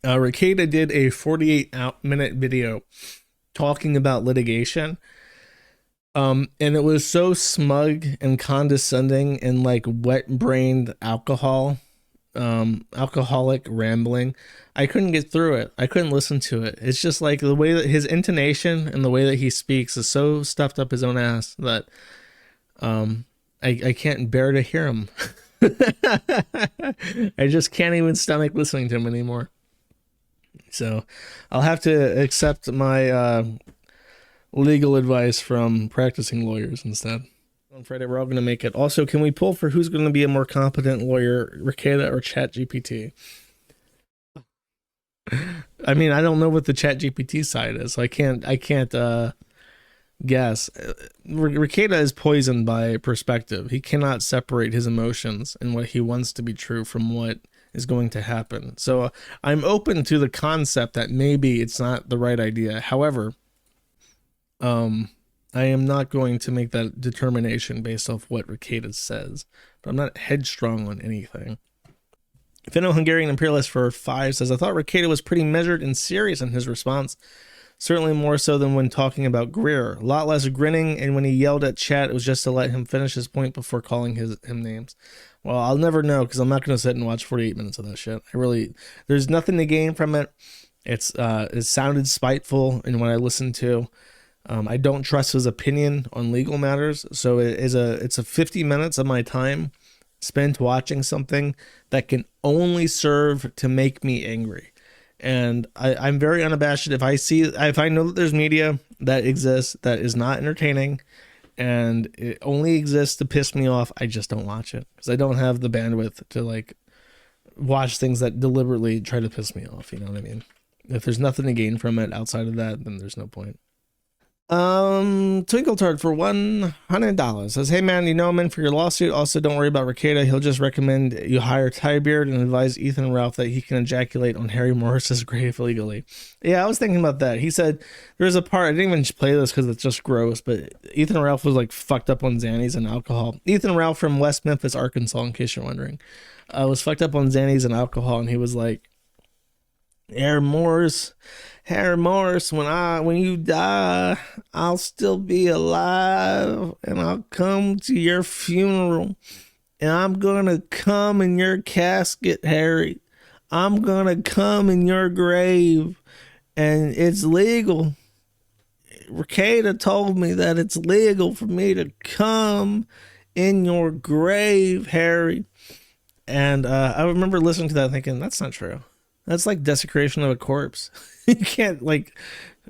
Rekieta did a 48-minute video talking about litigation. And it was so smug and condescending and like wet-brained alcoholic rambling. I couldn't get through it. I couldn't listen to it. It's just like the way that his intonation and the way that he speaks is so stuffed up his own ass that I can't bear to hear him. I just can't even stomach listening to him anymore. So I'll have to accept my legal advice from practicing lawyers instead. On Friday, we're all going to make it. Also, can we pull for who's going to be a more competent lawyer, Rekieta or ChatGPT? I mean, I don't know what the ChatGPT side is, so I can't guess. Rekieta is poisoned by perspective. He cannot separate his emotions and what he wants to be true from what is going to happen. So I'm open to the concept that maybe it's not the right idea. However, I am not going to make that determination based off what Rekieta says, but I'm not headstrong on anything. Finno-Hungarian Imperialist for 5 says, I thought Rekieta was pretty measured and serious in his response. Certainly more so than when talking about Greer. A lot less grinning, and when he yelled at chat, it was just to let him finish his point before calling him names. Well, I'll never know, because I'm not going to sit and watch 48 minutes of that shit. There's nothing to gain from it. It sounded spiteful in what I listened to. I don't trust his opinion on legal matters, so it's a 50 minutes of my time spent watching something that can only serve to make me angry. And I'm very unabashed. If I know that there's media that exists that is not entertaining and it only exists to piss me off, I just don't watch it, because I don't have the bandwidth to like watch things that deliberately try to piss me off. You know what I mean? If there's nothing to gain from it outside of that, then there's no point. Twinkle Tart for $100 says, hey man, you know I'm in for your lawsuit. Also, don't worry about Rekieta. He'll just recommend you hire Tybeard and advise Ethan Ralph that he can ejaculate on Harry Morris's grave illegally. Yeah, I was thinking about that. He said there's a part, I didn't even play this because it's just gross, but Ethan Ralph was like fucked up on Xannies and alcohol. Ethan Ralph from West Memphis, Arkansas, in case you're wondering, was fucked up on Xannies and alcohol, and he was like, Harry Morris, when you die, I'll still be alive, and I'll come to your funeral, and I'm gonna come in your casket, Harry. I'm gonna come in your grave, and it's legal. Rekieta told me that it's legal for me to come in your grave, Harry. And I remember listening to that thinking, that's not true. That's like desecration of a corpse. You can't like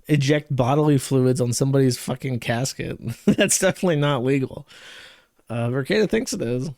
eject bodily fluids on somebody's fucking casket. That's definitely not legal. Rekieta thinks it is.